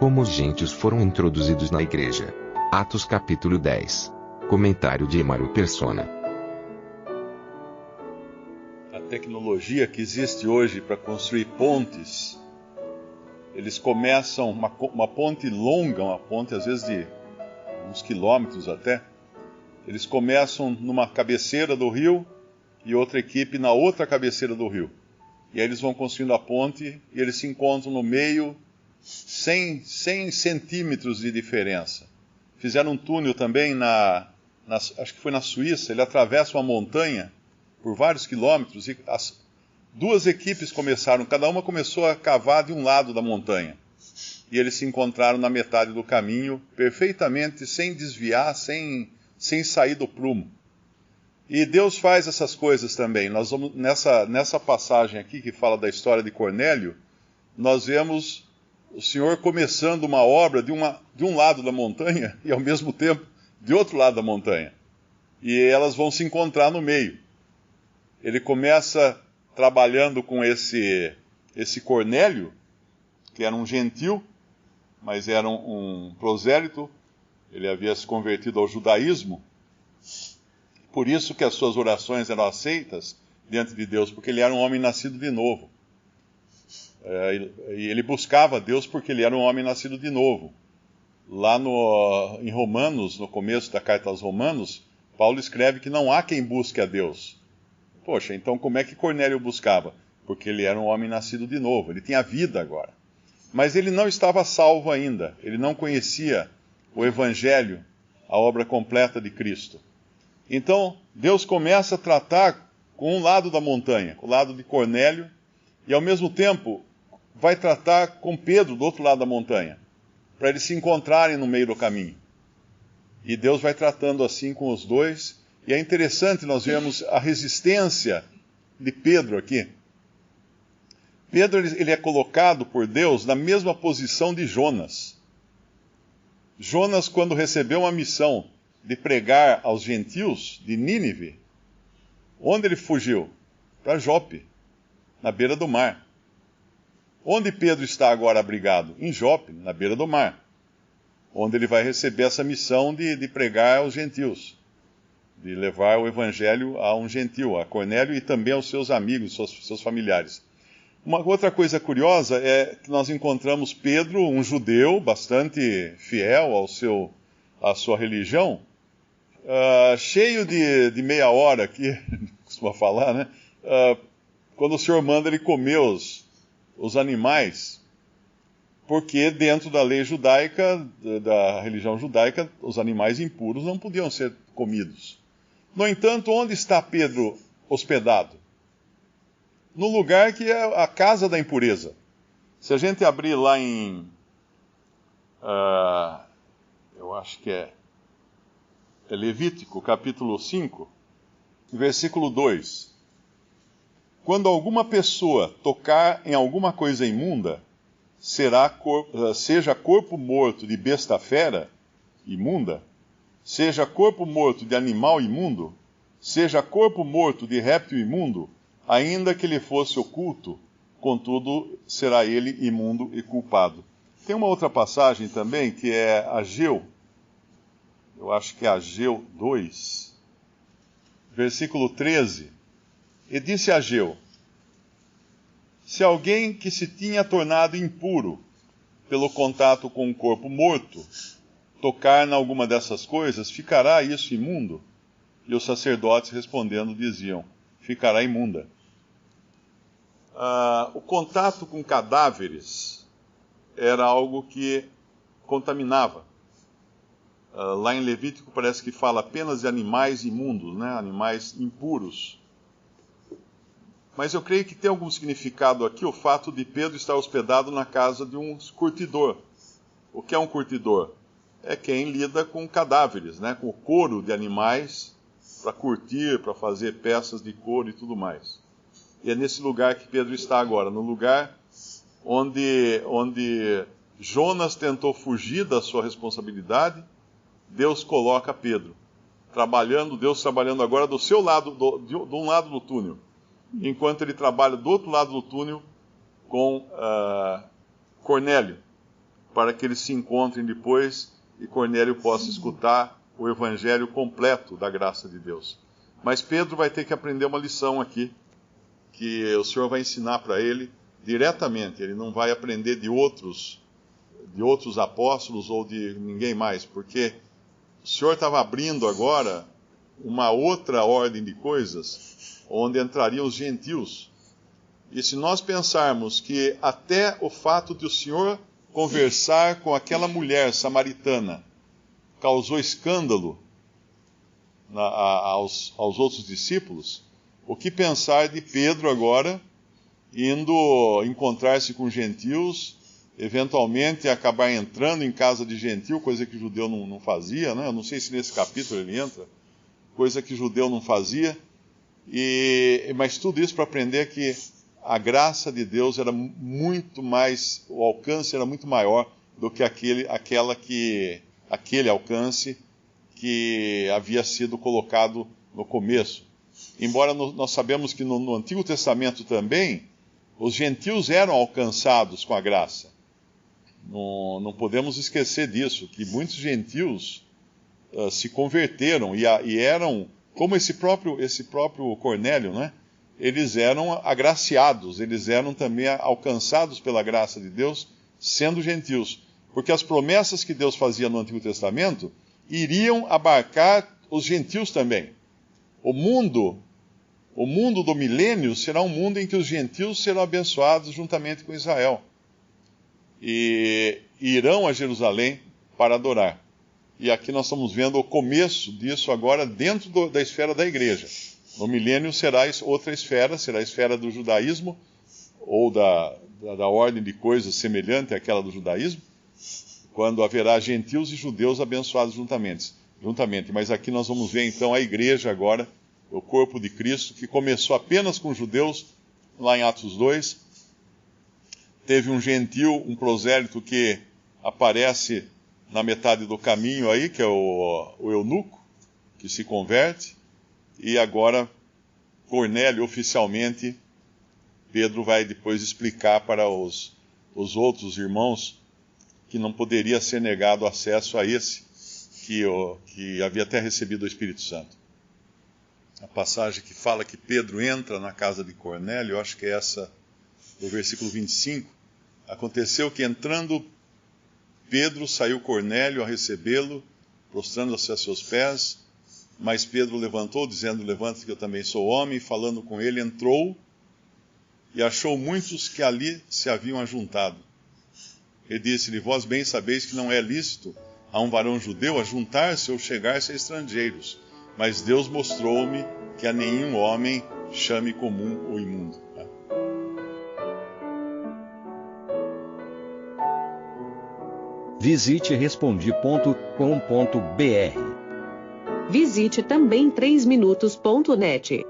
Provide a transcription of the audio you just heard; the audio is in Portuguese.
Como os gentios foram introduzidos na igreja. Atos capítulo 10. Comentário de Emaro Persona. A tecnologia que existe hoje para construir pontes, eles começam uma ponte longa, uma ponte às vezes de uns quilômetros até, eles começam numa cabeceira do rio e outra equipe na outra cabeceira do rio. E aí eles vão construindo a ponte e eles se encontram no meio 100 centímetros de diferença. Fizeram um túnel também, acho que foi na Suíça, ele atravessa uma montanha por vários quilômetros e as duas equipes começaram, cada uma começou a cavar de um lado da montanha. E eles se encontraram na metade do caminho, perfeitamente, sem desviar, sem sair do prumo. E Deus faz essas coisas também. Nós vamos, nessa passagem aqui, que fala da história de Cornélio, nós vemos o Senhor começando uma obra de um lado da montanha e, ao mesmo tempo, de outro lado da montanha. E elas vão se encontrar no meio. Ele começa trabalhando com esse Cornélio, que era um gentil, mas era um prosélito. Ele havia se convertido ao judaísmo. Por isso que as suas orações eram aceitas diante de Deus, porque ele era um homem nascido de novo. E ele buscava Deus porque ele era um homem nascido de novo. Lá em Romanos, no começo da carta aos Romanos, Paulo escreve que não há quem busque a Deus. Poxa, então como é que Cornélio buscava? Porque ele era um homem nascido de novo, ele tinha vida agora. Mas ele não estava salvo ainda, ele não conhecia o Evangelho, a obra completa de Cristo. Então, Deus começa a tratar com um lado da montanha, com o lado de Cornélio, e ao mesmo tempo vai tratar com Pedro do outro lado da montanha, para eles se encontrarem no meio do caminho. E Deus vai tratando assim com os dois, e é interessante nós vemos a resistência de Pedro aqui. Pedro ele é colocado por Deus na mesma posição de Jonas. Jonas, quando recebeu uma missão de pregar aos gentios de Nínive, onde ele fugiu? Para Jope, na beira do mar. Onde Pedro está agora abrigado? Em Jope, na beira do mar, onde ele vai receber essa missão de pregar aos gentios, de levar o evangelho a um gentil, a Cornélio e também aos seus amigos, seus familiares. Uma outra coisa curiosa é que nós encontramos Pedro, um judeu bastante fiel à sua religião, cheio de meia hora aqui, costuma falar, né? Quando o Senhor manda ele comer os animais, porque dentro da lei judaica, da religião judaica, os animais impuros não podiam ser comidos. No entanto, onde está Pedro hospedado? No lugar que é a casa da impureza. Se a gente abrir lá em... eu acho que é Levítico, capítulo 5, versículo 2. Quando alguma pessoa tocar em alguma coisa imunda, seja corpo morto de besta fera, imunda, seja corpo morto de animal imundo, seja corpo morto de réptil imundo, ainda que lhe fosse oculto, contudo será ele imundo e culpado. Tem uma outra passagem também, que é Ageu, eu acho que é Ageu 2, versículo 13. E disse Ageu: se alguém que se tinha tornado impuro pelo contato com um corpo morto tocar em alguma dessas coisas, ficará isso imundo? E os sacerdotes respondendo diziam: ficará imunda. O contato com cadáveres era algo que contaminava. Lá em Levítico parece que fala apenas de animais imundos, né? Animais impuros. Mas eu creio que tem algum significado aqui o fato de Pedro estar hospedado na casa de um curtidor. O que é um curtidor? É quem lida com cadáveres, né? Com o couro de animais, para curtir, para fazer peças de couro e tudo mais. E é nesse lugar que Pedro está agora, no lugar onde Jonas tentou fugir da sua responsabilidade. Deus coloca Pedro, Deus trabalhando agora do seu lado, de um lado do túnel, enquanto ele trabalha do outro lado do túnel com Cornélio. para que eles se encontrem depois e Cornélio possa escutar o evangelho completo da graça de Deus. Mas Pedro vai ter que aprender uma lição aqui, que o Senhor vai ensinar para ele diretamente. Ele não vai aprender de outros apóstolos ou de ninguém mais, porque o Senhor estava abrindo agora uma outra ordem de coisas, onde entrariam os gentios. E se nós pensarmos que até o fato de o Senhor conversar com aquela mulher samaritana causou escândalo aos outros discípulos, o que pensar de Pedro agora indo encontrar-se com gentios, eventualmente acabar entrando em casa de gentil, coisa que judeu não fazia, né? Eu não sei se nesse capítulo ele entra, coisa que judeu não fazia, mas tudo isso para aprender que a graça de Deus era muito mais, o alcance era muito maior do que aquele alcance que havia sido colocado no começo. Embora nós sabemos que no Antigo Testamento também, os gentios eram alcançados com a graça. Não podemos esquecer disso, que muitos gentios se converteram e eram, como esse próprio Cornélio, né? Eles eram agraciados, eles eram também alcançados pela graça de Deus, sendo gentios. Porque as promessas que Deus fazia no Antigo Testamento iriam abarcar os gentios também. O mundo do milênio será um mundo em que os gentios serão abençoados juntamente com Israel. E irão a Jerusalém para adorar. E aqui nós estamos vendo o começo disso agora dentro da esfera da igreja. No milênio será outra esfera, será a esfera do judaísmo, ou da ordem de coisas semelhante àquela do judaísmo, quando haverá gentios e judeus abençoados juntamente. Mas aqui nós vamos ver então a igreja agora, o corpo de Cristo, que começou apenas com judeus, lá em Atos 2. Teve um gentil, um prosélito que aparece na metade do caminho aí, que é o eunuco, que se converte. E agora, Cornélio, oficialmente, Pedro vai depois explicar para os outros irmãos que não poderia ser negado acesso a esse, que havia até recebido o Espírito Santo. A passagem que fala que Pedro entra na casa de Cornélio, eu acho que é essa do versículo 25. Aconteceu que entrando Pedro, saiu Cornélio a recebê-lo, prostrando-se a seus pés, mas Pedro levantou, dizendo: levanta-te que eu também sou homem, e falando com ele, entrou e achou muitos que ali se haviam ajuntado. Ele disse-lhe: vós bem sabeis que não é lícito a um varão judeu ajuntar-se ou chegar-se a estrangeiros, mas Deus mostrou-me que a nenhum homem chame comum ou imundo. Visite Respondi.com.br. Visite também 3minutos.net.